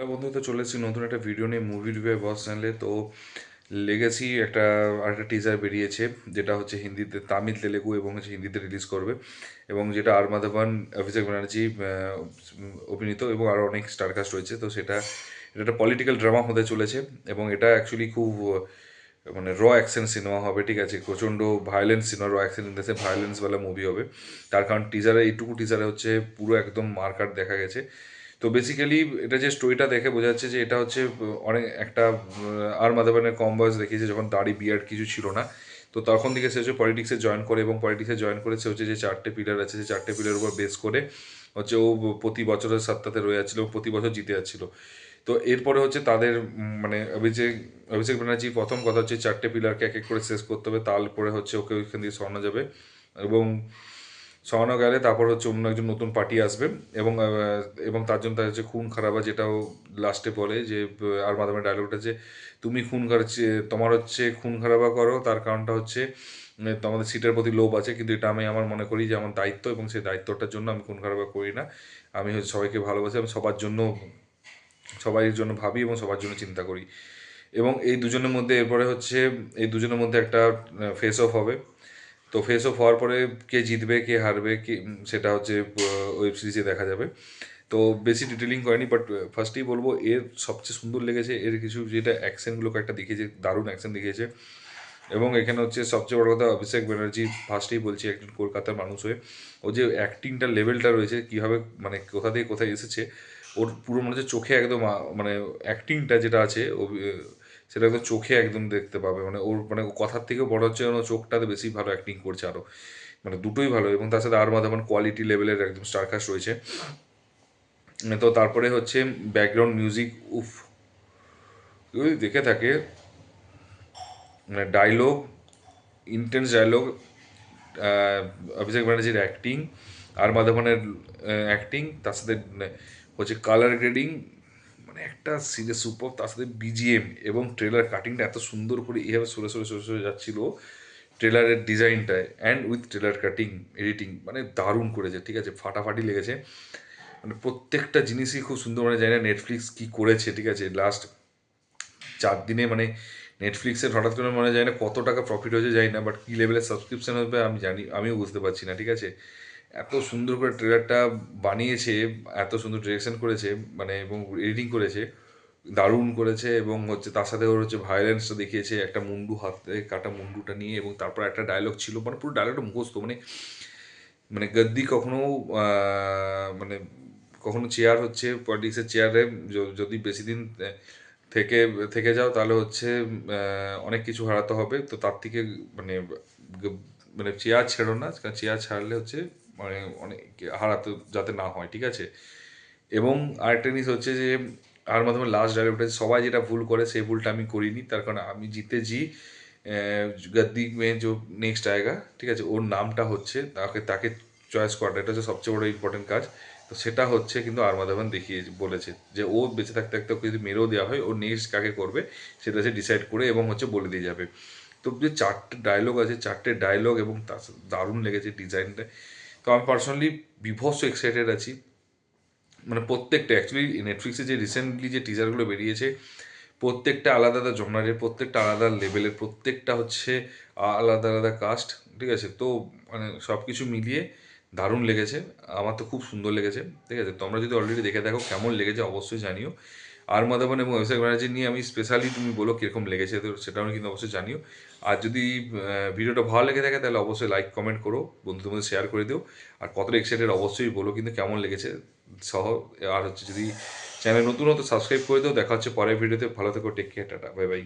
বন্ধু তো চলে এসেছি নতুন একটা ভিডিও নিয়ে মুভি রিভিউ বস চ্যানেলে। তো লেগেছি আরেকটা টিজার বেরিয়েছে, যেটা হচ্ছে হিন্দিতে, তামিল, তেলেগু এবং হচ্ছে হিন্দিতে রিলিজ করবে, এবং যেটা আর মাধবন, অভিষেক ব্যানার্জি অভিনীত, এবং আরও অনেক স্টারকাস্ট রয়েছে। তো এটা একটা পলিটিক্যাল ড্রামা হতে চলেছে, এবং এটা অ্যাকচুয়ালি খুব মানে অ্যাকশন সিনেমা হবে, ঠিক আছে। প্রচণ্ড violence cinema, action in the sense ভায়োলেন্সওয়ালা মুভি হবে। তার কারণ এইটুকু টিজারে হচ্ছে পুরো একদম মার্কার দেখা গেছে। তো বেসিক্যালি এটা যে স্টোরিটা দেখে বোঝা যাচ্ছে যে এটা হচ্ছে অনেক একটা আর মাধবনের কম বয়স দেখিয়েছে, যখন দাড়ি বিয়ার্ড কিছু ছিল না। তো তখন থেকে সে হচ্ছে পলিটিক্সে জয়েন করে, এবং পলিটিক্সে জয়েন করে সে হচ্ছে যে 4টে পিলার আছে, সেই 4টে পিলার উপর বেস করে হচ্ছে ও প্রতি বছরের সাথে রয়ে যাচ্ছিল, প্রতি বছর জিতে যাচ্ছিল। তো এরপরে হচ্ছে তাদের মানে অভিষেক ব্যানার্জি প্রথম কথা হচ্ছে 4টে পিলারকে এক এক করে শেষ করতে হবে, তারপরে হচ্ছে ওকে ওইখান দিয়ে সরানো যাবে, এবং সরানো গেলে তারপর হচ্ছে অন্য একজন নতুন পার্টি আসবে। এবং এবং তার জন্য তার হচ্ছে খুন খারাপ, যেটাও লাস্টে বলে যে আর মাধ্যমে ডায়লগটা, যে তুমি খুন খারাচ্ছে, তোমার হচ্ছে খুন খারাপা করো, তার কারণটা হচ্ছে তোমাদের সিটের প্রতি লোভ আছে, কিন্তু এটা আমি আমার মনে করি যে আমার দায়িত্ব, এবং সেই দায়িত্বটার জন্য আমি খুন খারাপা করি না। আমি হচ্ছে সবাইকে ভালোবাসি, আমি সবার জন্য ভাবি এবং সবার জন্য চিন্তা করি। এবং এই দুজনের মধ্যে একটা ফেস অফ হবে। তো ফেস অফ হওয়ার পরে কে জিতবে কে হারবে সেটা হচ্ছে ওয়েব সিরিজে দেখা যাবে। তো বেশি ডিটেলিং করেনি, বাট ফার্স্টেই বলবো এর সবচেয়ে সুন্দর লেগেছে এর কিছু যেটা অ্যাকশনগুলোকে একটা দেখিয়েছে, দারুণ অ্যাকশন দেখিয়েছে। এবং এখানে হচ্ছে সবচেয়ে বড় কথা, অভিষেক ব্যানার্জি, ফার্স্টেই বলছি একজন কলকাতার মানুষ হয়ে, ও যে অ্যাক্টিংটার লেভেলটা রয়েছে, কীভাবে মানে কোথা থেকে কোথায় এসেছে, ওর পুরো মনে হচ্ছে চোখে একদম মানে অ্যাক্টিংটা যেটা আছে সেটা একদম চোখে একদম দেখতে পাবে, মানে ওর মানে কথার থেকেও বড় হচ্ছে যেন চোখটাতে বেশি ভালো অ্যাক্টিং করছে আরও, মানে দুটোই ভালো। এবং তার সাথে আর মাধাবন কোয়ালিটি লেভেলের একদম স্টারকাস্ট রয়েছে। তো তারপরে হচ্ছে ব্যাকগ্রাউন্ড মিউজিক, উফ, যদি দেখে থাকে মানে ডায়লগ, ইন্টেন্স ডায়লগ, অভিষেক ব্যানার্জির অ্যাক্টিং, আর মাধবনের অ্যাক্টিং, তার সাথে হচ্ছে কালার গ্রেডিং, মানে একটা সিরিয়াস সুপার, তার সাথে বিজিএম এবং ট্রেলার কাটিংটা এত সুন্দর করে এইভাবে সরে সরে সরে সরে যাচ্ছিল ট্রেলারের ডিজাইনটায়, and with trailer cutting, editing, মানে দারুণ করেছে, ঠিক আছে, ফাটাফাটি লেগেছে। মানে প্রত্যেকটা জিনিসই খুব সুন্দর, মানে জানি না নেটফ্লিক্স কী করেছে, ঠিক আছে, লাস্ট 4 দিনে, মানে নেটফ্লিক্সের হঠাৎ করে মনে যায় না কত টাকা প্রফিট হয়েছে যায় না, বাট কী লেভেলের সাবস্ক্রিপশন হবে আমিও বুঝতে পারছি না, ঠিক আছে। এত সুন্দর করে ট্রেলারটা বানিয়েছে, এত সুন্দর ডিরেকশন করেছে, মানে এবং এডিটিং করেছে, দারুণ করেছে। এবং হচ্ছে তার সাথে ওর হচ্ছে ভায়োলেন্সটা দেখিয়েছে, একটা মুন্ডু হাতে কাটা মুন্ডুটা নিয়ে, এবং তারপর একটা ডায়লগ ছিল, মানে পুরো ডায়লগটা মুখস্থ, মানে মানে গদ্দি কখনো মানে কখনো চেয়ার হচ্ছে পলিটিক্সের চেয়ারে যদি বেশি দিন থেকে থেকে যাও, তাহলে হচ্ছে অনেক কিছু হারাতে হবে। তো তার থেকে মানে মানে চেয়ার ছেড়ো না, কারণ চেয়ার ছাড়লে হচ্ছে মানে অনেক হারাতে যাতে না হয়, ঠিক আছে। এবং আরেকটা জিনিস হচ্ছে যে আর মাধ্যমে লাস্ট ডায়লগটা, সবাই যেটা ভুল করে সেই ভুলটা আমি করিনি, তার কারণ আমি জিতে গদ্দি মেয়ে যে নেক্সট আয়েগা, ঠিক আছে, ওর নামটা হচ্ছে তাকে চয়েস করাটা, এটা হচ্ছে সবচেয়ে বড় ইম্পর্টেন্ট কাজ। তো সেটা হচ্ছে কিন্তু আর মাধবন দেখিয়ে বলেছে যে ও বেঁচে থাকতে থাকতে ওকে যদি মেরেও দেওয়া হয়, ও নেক্সট কাকে করবে সেটা সে ডিসাইড করে এবং হচ্ছে বলে দিয়ে যাবে। তো যে 4টে ডায়লগ আছে, 4টে ডায়লগ, এবং তার সাথে দারুণ লেগেছে ডিজাইনটা। তো আমি পার্সোনালি বিভৎস এক্সাইটেড আছি। মানে প্রত্যেকটা অ্যাকচুয়ালি নেটফ্লিক্সে যে রিসেন্টলি যে টিজারগুলো বেরিয়েছে, প্রত্যেকটা আলাদা আলাদা জনারের, প্রত্যেকটা আলাদা লেভেলের, প্রত্যেকটা হচ্ছে আলাদা আলাদা কাস্ট, ঠিক আছে। তো মানে সব কিছু মিলিয়ে দারুণ লেগেছে, আমার তো খুব সুন্দর লেগেছে, ঠিক আছে। তোমরা যদি অলরেডি দেখে দেখো কেমন লেগেছে অবশ্যই জানিও। আর মাধবন এবং অভিষেক ব্যানার্জি নিয়ে আমি স্পেশালি তুমি বলো কীরকম লেগেছে, তো সেটাও কিন্তু অবশ্যই জানিও। আর যদি ভিডিওটা ভালো লেগে থাকে তাহলে অবশ্যই লাইক কমেন্ট করো, বন্ধুদের মধ্যে শেয়ার করে দিও। আর কতটা এক্সাইটেড অবশ্যই বলো কিন্তু কেমন লেগেছে সহ। আর হচ্ছে যদি চ্যানেল নতুন হতো সাবস্ক্রাইব করে দিও। দেখা হচ্ছে পরের ভিডিওতে, ভালো থেকো, take care, tata, bye by.